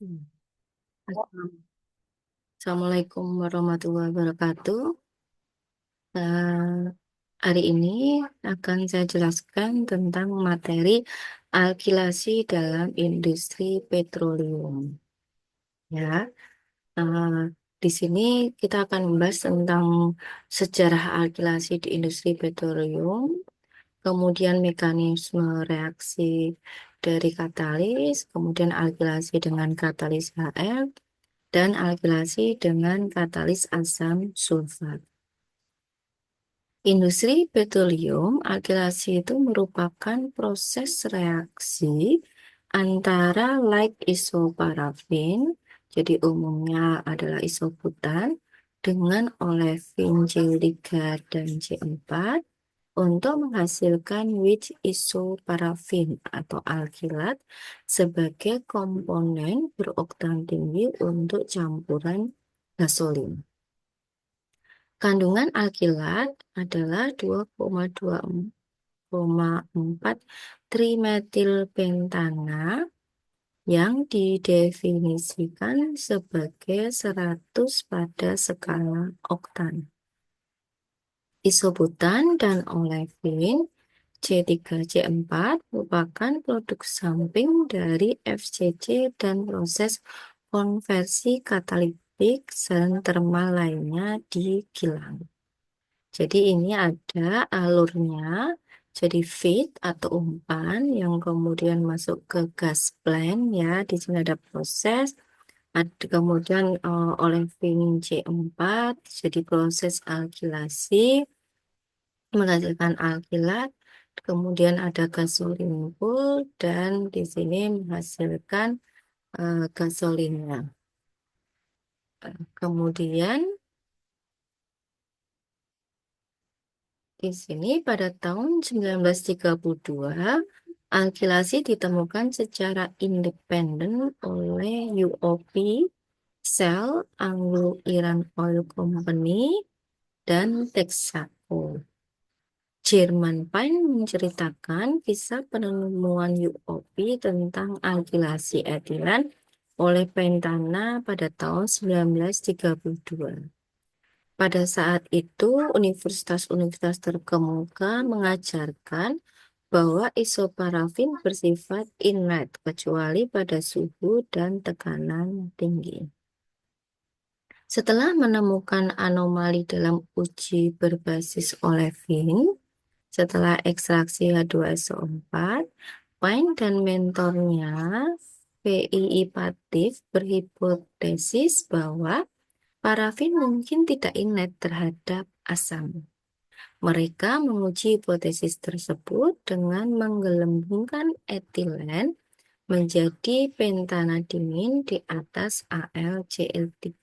Hmm. Assalamualaikum warahmatullahi wabarakatuh. Eh, Hari ini akan saya jelaskan tentang materi alkilasi dalam industri petroleum. Ya, eh, di sini kita akan membahas tentang sejarah alkilasi di industri petroleum, kemudian mekanisme reaksi dari katalis, kemudian alkilasi dengan katalis HF, dan alkilasi dengan katalis asam sulfat. Industri petroleum, alkilasi itu merupakan proses reaksi antara light isoparafin, jadi umumnya adalah isobutan, dengan olefin C3 dan C4 untuk menghasilkan which isoparafin atau alkilat sebagai komponen beroktan tinggi untuk campuran gasolin. Kandungan alkilat adalah 2,24 trimetilpentana yang didefinisikan sebagai 100 pada skala oktan. Isobutan dan olefin C3C4 merupakan produk samping dari FCC dan proses konversi katalitik dan termal lainnya di kilang. Jadi ini ada alurnya, jadi feed atau umpan yang kemudian masuk ke gas plant ya. Di sini ada proses, ada kemudian olefin C4, jadi proses alkilasi menghasilkan alkilat, kemudian ada gasolin pool dan di sini menghasilkan gasolinnya. Kemudian di sini pada tahun 1932 alkilasi ditemukan secara independen oleh UOP, Shell, Anglo Iran Oil Company, dan Texaco. Jerman Pine menceritakan kisah penemuan UOP tentang alkilasi etilen oleh Pentana pada tahun 1932. Pada saat itu, universitas-universitas terkemuka mengajarkan bahwa isoparafin bersifat inert kecuali pada suhu dan tekanan tinggi. Setelah menemukan anomali dalam uji berbasis olefin, setelah ekstraksi H2SO4, Pine dan mentornya VI Pativ berhipotesis bahwa parafin mungkin tidak inert terhadap asam. Mereka menguji hipotesis tersebut dengan menggelembungkan etilen menjadi pentana dingin di atas AlCl3.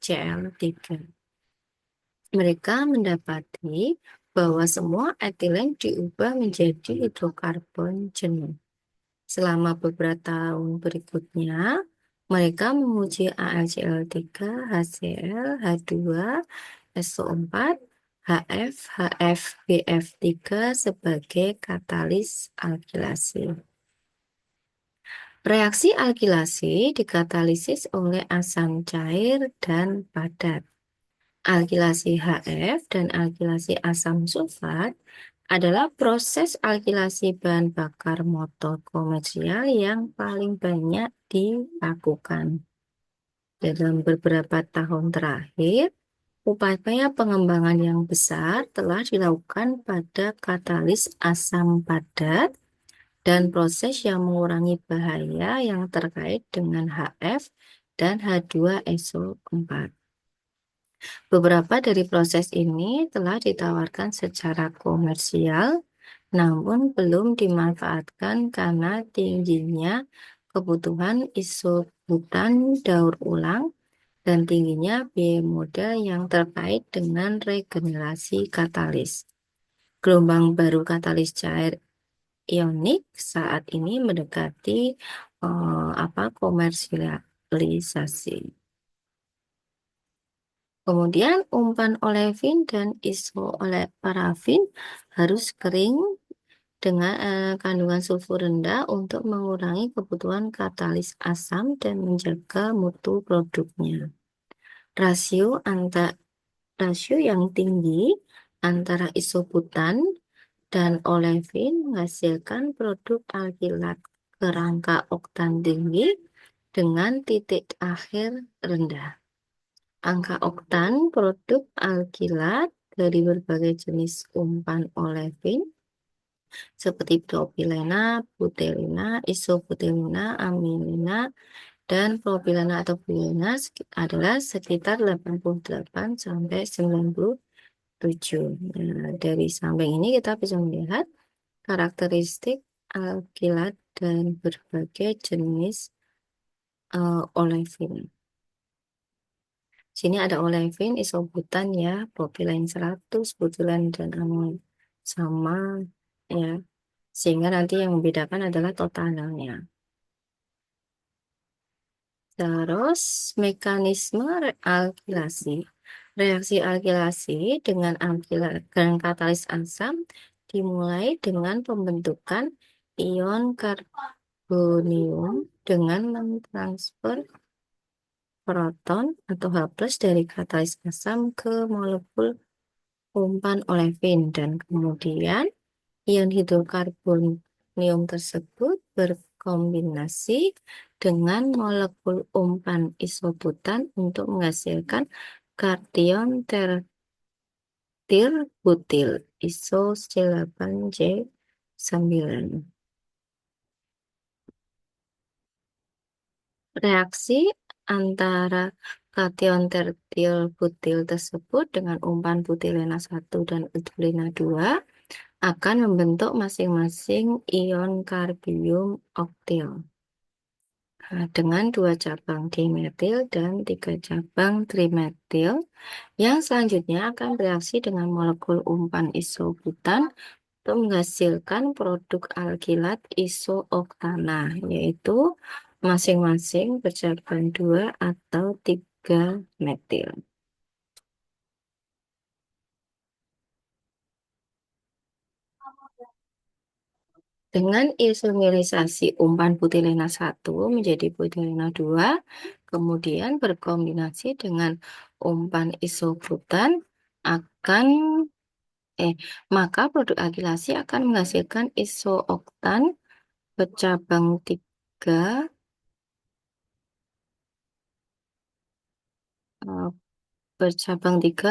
Mereka mendapati bahwa semua etilen diubah menjadi hidrokarbon jenuh. Selama beberapa tahun berikutnya, mereka menguji AlCl3, HCl, H2, SO4, HF, HF, BF3 sebagai katalis alkilasi. Reaksi alkilasi dikatalisis oleh asam cair dan padat. Alkilasi HF dan alkilasi asam sulfat adalah proses alkilasi bahan bakar motor komersial yang paling banyak dilakukan. Dalam beberapa tahun terakhir, upaya pengembangan yang besar telah dilakukan pada katalis asam padat dan proses yang mengurangi bahaya yang terkait dengan HF dan H2SO4. Beberapa dari proses ini telah ditawarkan secara komersial, namun belum dimanfaatkan karena tingginya kebutuhan isobutan daur ulang dan tingginya biaya modal yang terkait dengan regenerasi katalis. Gelombang baru katalis cair ionik saat ini mendekati komersialisasi. Kemudian umpan olefin dan isoparafin harus kering dengan kandungan sulfur rendah untuk mengurangi kebutuhan katalis asam dan menjaga mutu produknya. Rasio yang tinggi antara isobutan dan olefin menghasilkan produk alkilat kerangka oktan tinggi dengan titik akhir rendah. Angka oktan produk alkilat dari berbagai jenis umpan olefin seperti propilena, butelina, isobutelina, amilina, dan propilena atau butilena adalah sekitar 88 sampai 97. Nah, dari samping ini kita bisa melihat karakteristik alkilat dan berbagai jenis olefin. Sini ada olefin, isobutan ya, propilen 100, butilen dan amil sama ya. Sehingga nanti yang membedakan adalah totalnya. Terus mekanisme alkilasi. Reaksi alkilasi dengan katalis asam dimulai dengan pembentukan ion karbonium dengan mentransfer proton atau H+ dari katalis asam ke molekul umpan olefin dan kemudian ion hidrokarbonium tersebut berkombinasi dengan molekul umpan isobutan untuk menghasilkan kation tertier butil iso C8J9. Reaksi antara kation tertier butil tersebut dengan umpan butilena 1 dan etulena 2 akan membentuk masing-masing ion karbium oktil dengan 2 cabang dimetil dan 3 cabang trimetil yang selanjutnya akan bereaksi dengan molekul umpan isobutan untuk menghasilkan produk alkilat isooktana, yaitu masing-masing bercabang 2 atau 3 metil. Dengan isomerisasi umpan butilena 1 menjadi butilena 2, kemudian berkombinasi dengan umpan isobutan akan maka produk alkilasi akan menghasilkan isooktan bercabang 3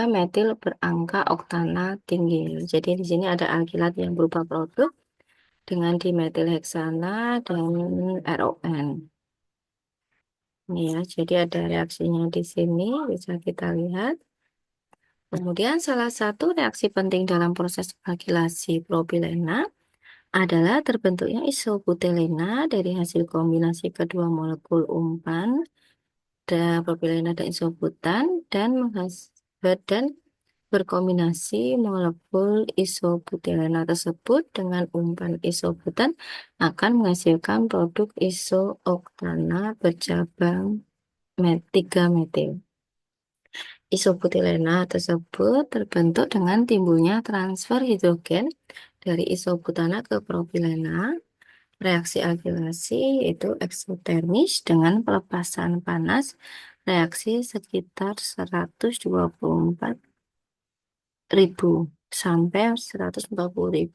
metil berangka oktana tinggi. Jadi di sini ada alkilat yang berupa produk dengan dimetil heksana dan RON. Ini ya, jadi ada reaksinya di sini bisa kita lihat. Kemudian salah satu reaksi penting dalam proses alkilasi propilena adalah terbentuknya isobutelena dari hasil kombinasi kedua molekul umpan propilena dan isobutan dan berkombinasi molekul isobutelena tersebut dengan umpan isobutan akan menghasilkan produk isooktana bercabang 3 metil. Isobutilena tersebut terbentuk dengan timbulnya transfer hidrogen dari isobutana ke propilena. Reaksi alkilasi yaitu eksotermis dengan pelepasan panas reaksi sekitar 124.000 sampai 140.000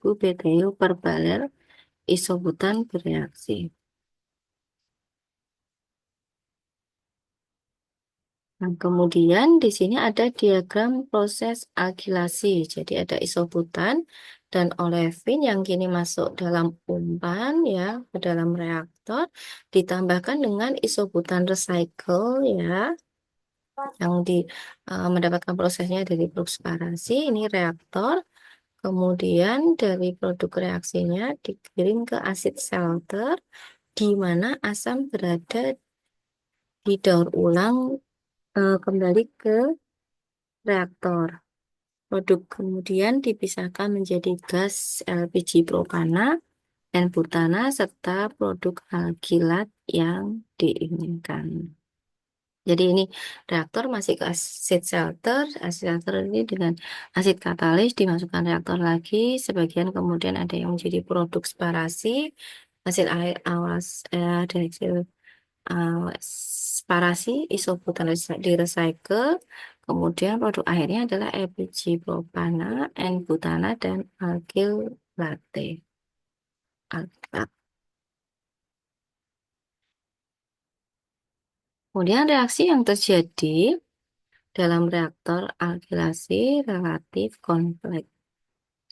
BTU per barel isobutan bereaksi. Nah, kemudian di sini ada diagram proses alkilasi. Jadi ada isobutan dan olefin yang kini masuk dalam umpan ya ke dalam reaktor ditambahkan dengan isobutan recycle ya yang mendapatkan prosesnya dari fluksparasi ini reaktor. Kemudian dari produk reaksinya dikirim ke asid shelter di mana asam berada didaur ulang kembali ke reaktor. Produk kemudian dipisahkan menjadi gas LPG propana dan butana serta produk alkilat yang diinginkan. Jadi ini reaktor masih ke acid shelter ini dengan asid katalis dimasukkan reaktor lagi, sebagian kemudian ada yang menjadi produk sparasi, hasil air awas dari hasil sparasi isobutan di recycle, kemudian produk akhirnya adalah LPG propana, N-butana, dan alkyl latte. Kemudian reaksi yang terjadi dalam reaktor alkilasi relatif kompleks.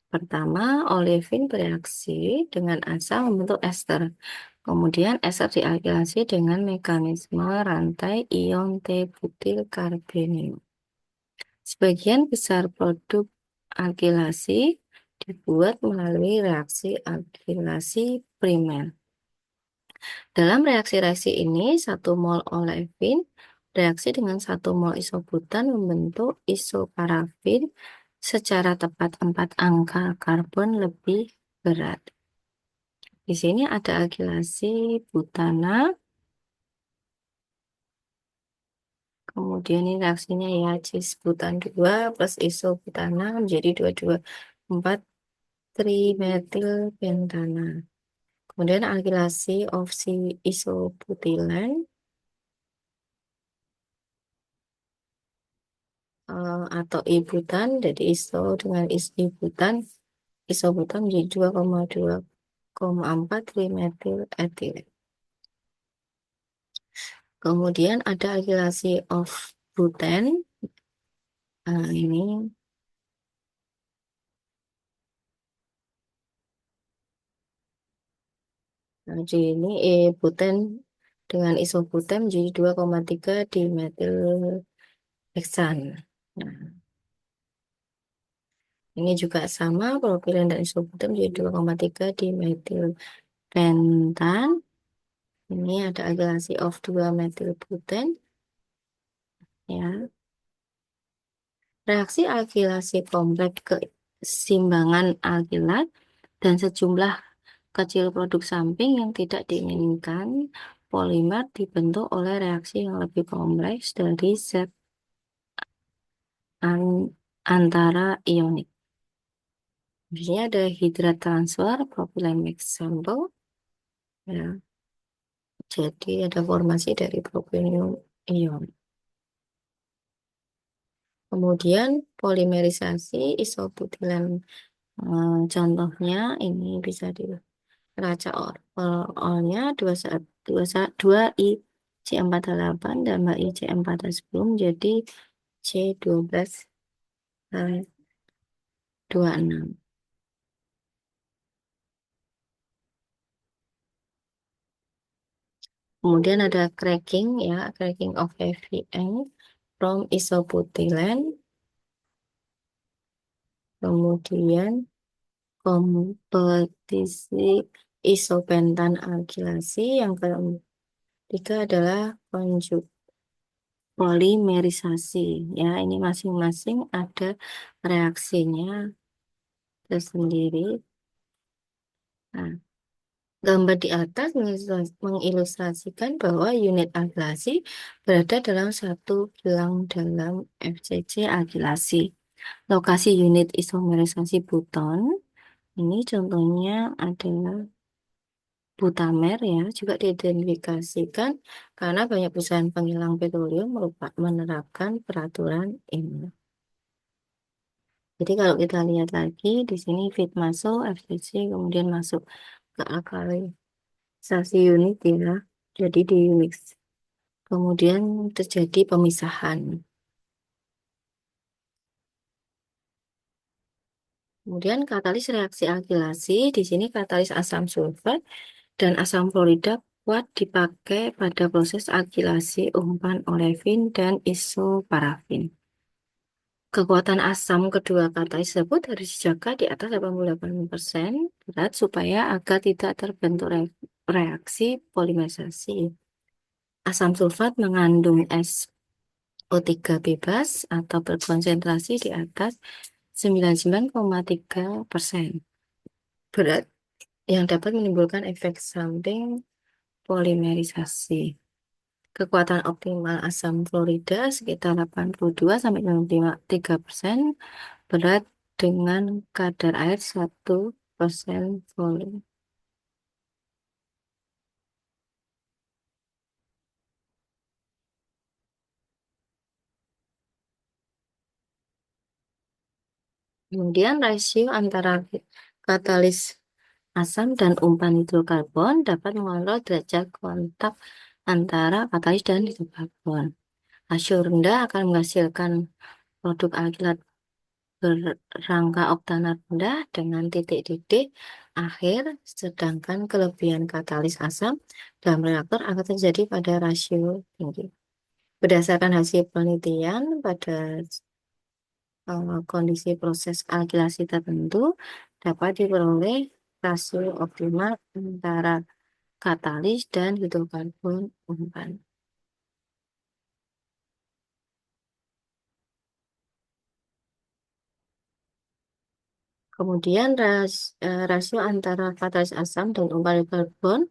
Pertama, olefin bereaksi dengan asa membentuk ester. Kemudian ester dialkilasi dengan mekanisme rantai ion T-butil karbenium. Sebagian besar produk alkilasi dibuat melalui reaksi alkilasi primer. Dalam reaksi-reaksi ini, 1 mol olefin reaksi dengan 1 mol isobutan membentuk isoparafin secara tepat 4 angka karbon lebih berat. Di sini ada alkilasi butana, kemudian ini reaksinya ya cis-butan 2 plus isobutana menjadi 2,2,4 trimetilpentana. Kemudian alkilasi isobutilen atau ibutan, jadi dengan ibutan, isobutan menjadi 2,4 trimetil etilen. Kemudian ada alkilasi of buten. Ini jadi ini buten dengan isobuten menjadi 2,3 dimetil heksan. Nah, ini juga sama, propilen dan isobuten menjadi 2,3 dimetil pentan. Ini ada alkilasi of 2 metil buten, ya. Reaksi alkilasi kompleks keseimbangan alkilat dan sejumlah kecil produk samping yang tidak diinginkan polimer dibentuk oleh reaksi yang lebih kompleks dari zat antara ionik. Biasanya ada hidrat transfer, propylen mixed sample, ya. Jadi ada formasi dari propylen ion. Kemudian polimerisasi isobutilen, contohnya ini bisa di raca olnya 2 I C48 dan I C4H10 jadi C1226. Kemudian ada cracking, ya, cracking of FVN from isobutylene. Kemudian kompetisi isopentan alkilasi. Yang ketiga adalah konjug polimerisasi, ya. Ini masing-masing ada reaksinya tersendiri. Nah, gambar di atas mengilustrasikan bahwa unit alkilasi berada dalam satu kilang dalam FCC alkilasi. Lokasi unit isomerisasi buton ini contohnya adalah Butamer, ya, juga diidentifikasikan karena banyak perusahaan penghilang petroleum menerapkan peraturan ini. Jadi kalau kita lihat lagi di sini fit masuk FCC, kemudian masuk ke alkalisasi unit, ya. Jadi di mix. Kemudian terjadi pemisahan. Kemudian katalis reaksi alkilasi, di sini katalis asam sulfat dan asam fluorida kuat dipakai pada proses alkilasi umpan olefin dan isoparafin. Kekuatan asam kedua katalis tersebut harus dijaga di atas 88% berat supaya agar tidak terbentuk reaksi polimerisasi. Asam sulfat mengandung SO3 bebas atau berkonsentrasi di atas 99,3% berat yang dapat menimbulkan efek samping polimerisasi. Kekuatan optimal asam fluorida sekitar 82-93%, berat dengan kadar air 1% volume. Kemudian rasio antara katalis asam dan umpan hidrokarbon dapat mengontrol derajat kontak antara katalis dan hidrokarbon. Rasio rendah akan menghasilkan produk alkilat berangka oktanar rendah dengan titik-titik akhir, sedangkan kelebihan katalis asam dalam reaktor akan terjadi pada rasio tinggi. Berdasarkan hasil penelitian pada kondisi proses alkilasi tertentu, dapat diperoleh rasio optimal antara katalis dan hidrokarbon umpan. Kemudian rasio antara katalis asam dan umpan karbon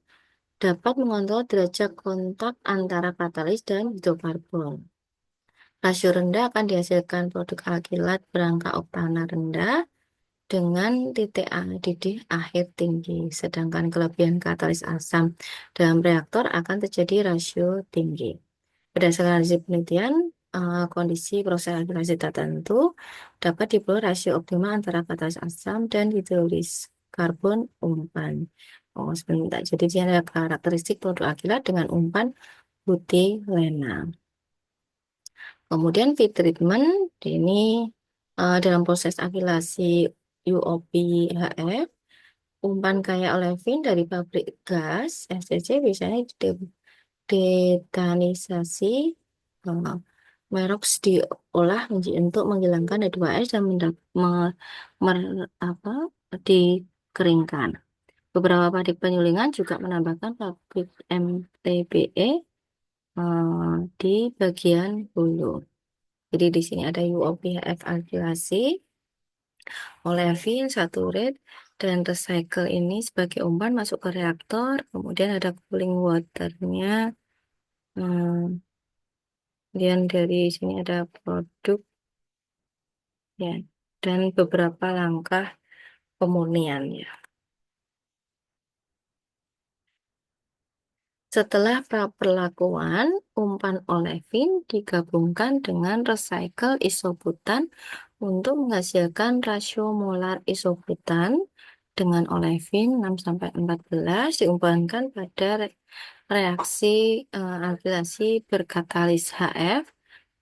dapat mengontrol derajat kontak antara katalis dan hidrokarbon. Rasio rendah akan dihasilkan produk alkilat berangka oktana rendah dengan titik didih akhir tinggi, sedangkan kelebihan katalis asam dalam reaktor akan terjadi rasio tinggi. Berdasarkan hasil penelitian, kondisi proses alkilasi tertentu dapat diperoleh rasio optimal antara katalis asam dan hidrolis karbon umpan. Oh, sebentar. Jadi dia ada karakteristik produk alkilat dengan umpan butilena. Kemudian feed treatment ini dalam proses akilasi UOP HF, umpan kaya olefin dari pabrik gas FCC biasanya detanisasi, Merox diolah untuk menghilangkan H2S dan dikeringkan. Beberapa pabrik penyulingan juga menambahkan pabrik MTBE di bagian hulu. Jadi di sini ada UOPHF alkilasi, olefin, saturate, dan recycle ini sebagai umpan masuk ke reaktor. Kemudian ada cooling waternya. Kemudian dari sini ada produk ya, dan beberapa langkah pemurnian ya. Setelah perlakuan, umpan olefin digabungkan dengan recycle isobutan untuk menghasilkan rasio molar isobutan dengan olefin 6-14 diumpankan pada reaksi alkilasi berkatalis HF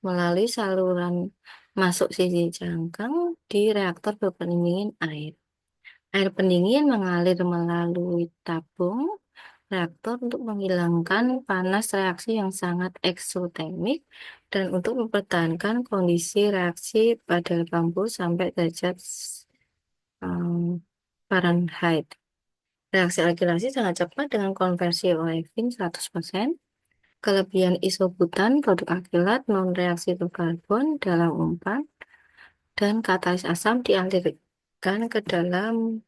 melalui saluran masuk sisi jangkang di reaktor berpendingin air. Air pendingin mengalir melalui tabung reaktor untuk menghilangkan panas reaksi yang sangat eksotermik dan untuk mempertahankan kondisi reaksi pada lampu sampai derajat Fahrenheit. Reaksi alkilasi sangat cepat dengan konversi olefin 100%. Kelebihan isobutan produk alkilat non-reaksi karbon dalam umpan dan katalis asam dialirkan ke dalam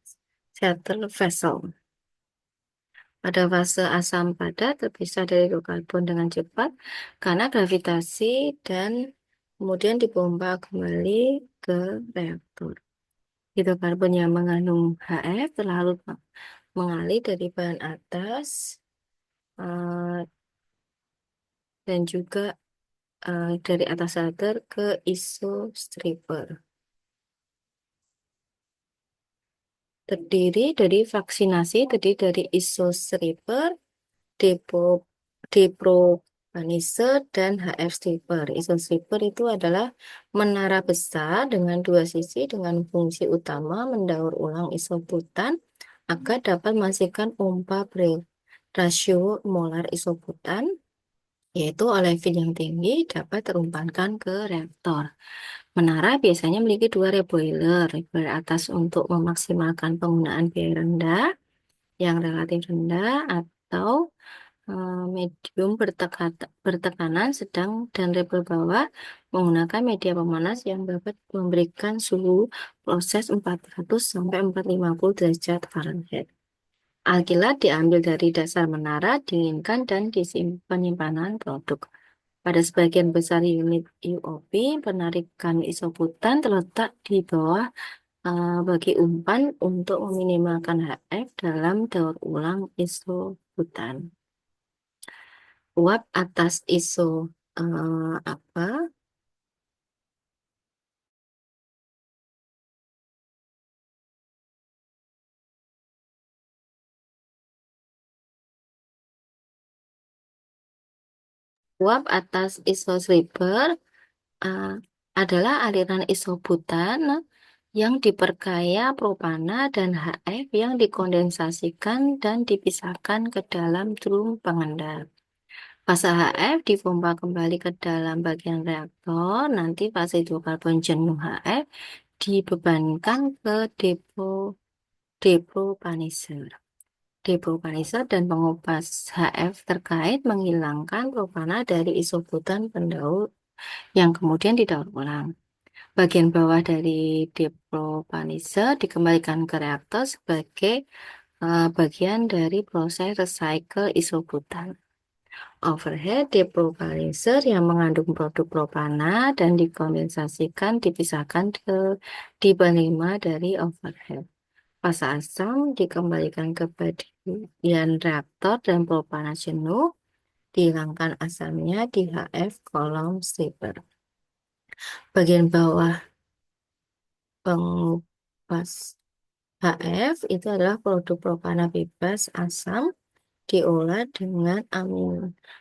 shuttle vessel. Pada fase asam padat terpisah dari hidrokarbon dengan cepat karena gravitasi dan kemudian dipompa kembali ke reaktor. Hidrokarbon yang mengandung HF terlalu mengalir dari bahan atas dan juga dari atas shelter ke isostripper. Terdiri dari isostripper, depropanise, dan HF stripper. Isostripper itu adalah menara besar dengan dua sisi dengan fungsi utama mendaur ulang isobutan agar dapat menghasilkan pompa rasio molar isobutan, yaitu olefin yang tinggi dapat terumpankan ke reaktor. Menara biasanya memiliki dua reboiler atas untuk memaksimalkan penggunaan biaya rendah, yang relatif rendah, atau medium bertekanan sedang, dan rebel bawah menggunakan media pemanas yang dapat memberikan suhu proses 400 sampai 450 derajat Fahrenheit. Alkilat diambil dari dasar menara, dinginkan, dan disimpan penyimpanan produk. Pada sebagian besar unit UOP, penarikan isobutan terletak di bawah bagi umpan untuk meminimalkan HF dalam daur ulang isobutan. Uap atas iso apa? Uap atas isoslipper uh, adalah aliran isobutan yang diperkaya propana dan HF yang dikondensasikan dan dipisahkan ke dalam drum pengendap. Fase HF dipompa kembali ke dalam bagian reaktor, nanti fase hidrokarbon jenuh HF dibebankan ke depropanizer. Depropanizer dan pengupas HF terkait menghilangkan propana dari isobutan pendaur yang kemudian didaur ulang. Bagian bawah dari depropanizer dikembalikan ke reaktor sebagai bagian dari proses recycle isobutan. Overhead depropanizer yang mengandung produk propana dan dikondensasikan dipisahkan ke tipe 5 dari overhead. Fase asam dikembalikan ke bagian reaktor dan propana jenuh, dihilangkan asamnya di HF kolom stripper. Bagian bawah pengupas HF itu adalah produk propana bebas asam diolah dengan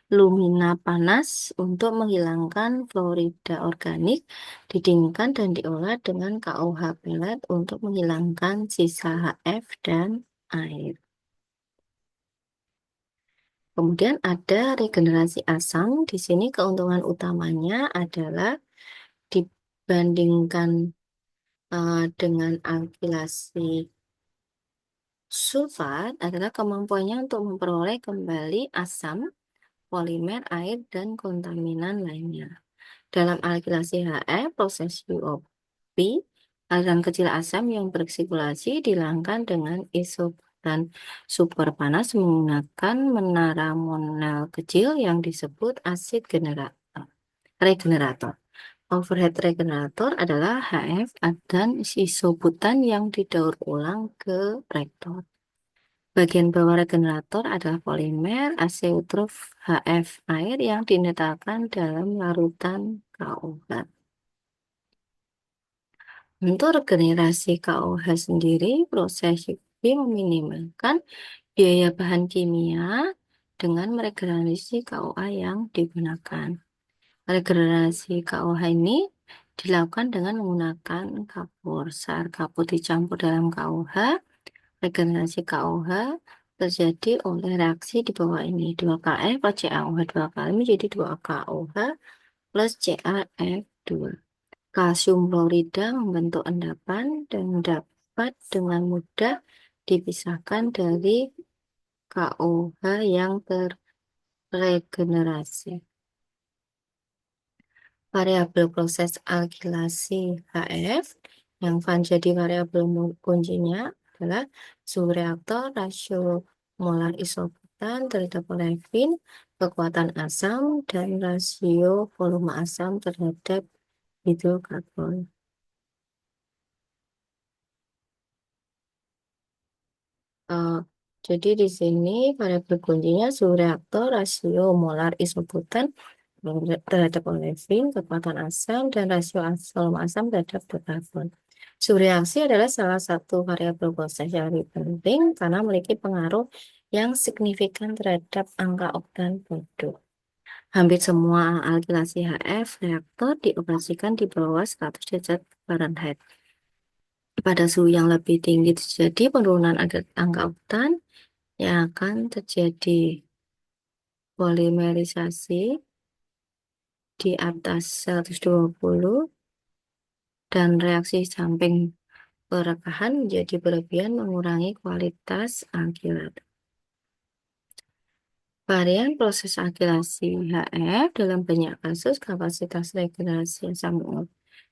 lumina panas untuk menghilangkan fluorida organik, didinginkan dan diolah dengan KOH pelet untuk menghilangkan sisa HF dan air. Kemudian ada regenerasi asam. Di sini keuntungan utamanya adalah dibandingkan dengan alkilasi sulfat adalah kemampuannya untuk memperoleh kembali asam, polimer, air, dan kontaminan lainnya. Dalam alkilasi HF, proses UOP, aliran kecil asam yang bersirkulasi dihilangkan dengan isobutan super panas menggunakan menara Monel kecil yang disebut asid regenerator. Overhead regenerator adalah HF dan isobutan yang didaur ulang ke reaktor. Bagian bawah regenerator adalah polimer azeotrof HF air yang dinetralkan dalam larutan KOH. Untuk regenerasi KOH sendiri, proses UV meminimalkan biaya bahan kimia dengan meregenerasi KOA yang digunakan. Regenerasi KOH ini dilakukan dengan menggunakan kapur. Saat kapur dicampur dalam KOH, regenerasi KOH terjadi oleh reaksi di bawah ini. 2KF plus CaOH 2 kali menjadi 2KOH plus CaF2. Kalsium fluorida membentuk endapan dan dapat dengan mudah dipisahkan dari KOH yang terregenerasi. Variabel proses alkilasi HF yang jadi variabel kuncinya adalah suhu reaktor, rasio molar isobutan terhadap olefin, kekuatan asam, dan rasio volume asam terhadap hidrokarbon. Uh, jadi di sini variabel kuncinya suhu reaktor, rasio molar isobutan terhadap olefin, kekuatan asam, dan rasio volume asam terhadap karbon. Suhu reaksi adalah salah satu variabel proses yang lebih penting karena memiliki pengaruh yang signifikan terhadap angka oktan produk. Hampir semua alkilasi HF reaktor dioperasikan di bawah 100 derajat Fahrenheit. Pada suhu yang lebih tinggi terjadi penurunan angka oktan yang akan terjadi polimerisasi di atas 120 dan reaksi samping perekahan menjadi berlebihan mengurangi kualitas alkilat. Varian proses alkilasi HF dalam banyak kasus kapasitas regenerasi asam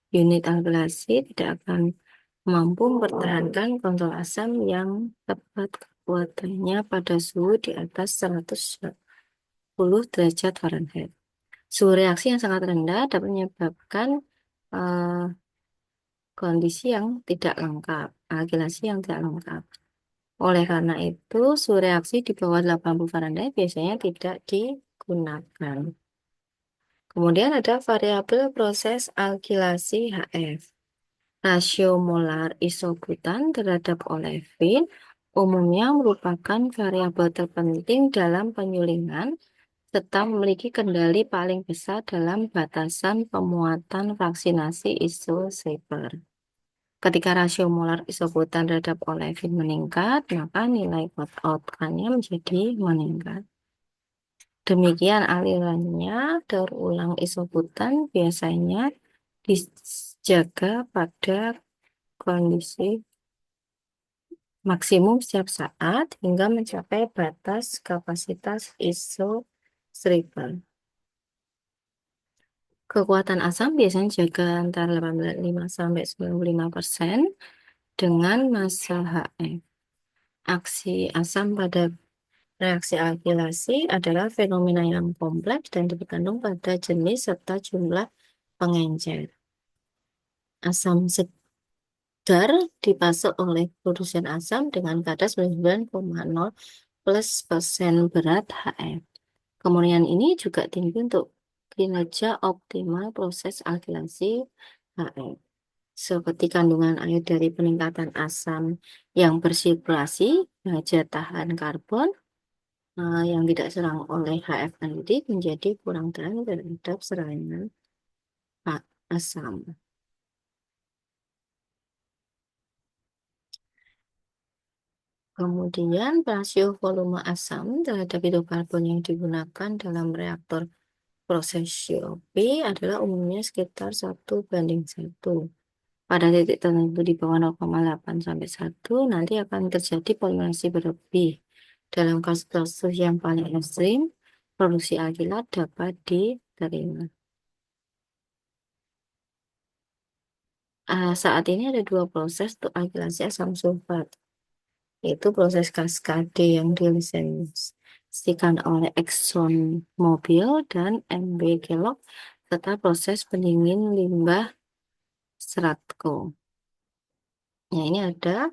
unit alkilasi tidak akan mampu mempertahankan kontrol asam yang tepat kekuatannya pada suhu di atas 110 derajat Fahrenheit. Suhu reaksi yang sangat rendah dapat menyebabkan eh, kondisi yang tidak lengkap, alkilasi yang tidak lengkap. Oleh karena itu, suhu reaksi di bawah 80 Fahrenheit biasanya tidak digunakan. Kemudian ada variabel proses alkilasi HF. Rasio molar isobutan terhadap olefin umumnya merupakan variabel terpenting dalam penyulingan serta memiliki kendali paling besar dalam batasan pemuatan fraksinasi isosaper. Ketika rasio molar isobutan terhadap olefin meningkat, maka nilai outcome-nya menjadi meningkat. Demikian alirannya, daur ulang isobutan biasanya dijaga pada kondisi maksimum setiap saat hingga mencapai batas kapasitas isostriper. Kekuatan asam biasanya jaga antara 85 sampai 95% dengan massa HF. Aksi asam pada reaksi alkilasi adalah fenomena yang kompleks dan bergantung pada jenis serta jumlah pengencer. Asam sedar dipasok oleh produsen asam dengan kadar 99,0 plus persen berat HF. Kemudian ini juga tinggi untuk kinerja optimal proses alkilasi HF. Seperti kandungan air dari peningkatan asam yang bersirkulasi, baja tahan karbon, yang tidak serang oleh HF analitik menjadi kurang tahan terhadap serangan asam. Kemudian rasio volume asam terhadap hidrokarbon yang digunakan dalam reaktor proses COP adalah umumnya sekitar 1:1. Pada titik tertentu di bawah 0,8 sampai 1 nanti akan terjadi polimerasi berlebih. Dalam kasus-kasus yang paling ekstrim, produksi alkilat dapat diterima. Saat ini ada dua proses untuk alkilasi asam sulfat, yaitu proses kaskade yang dilisensikan oleh Exxon Mobil dan MB Kellogg, serta proses pendingin limbah Stratco. Nah, ini ada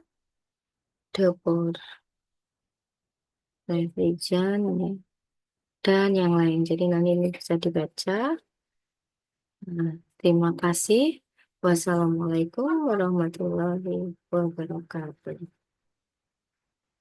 dapur refrigeran ya, dan yang lain. Jadi nanti ini bisa dibaca. Nah, terima kasih. Wassalamualaikum warahmatullahi wabarakatuh.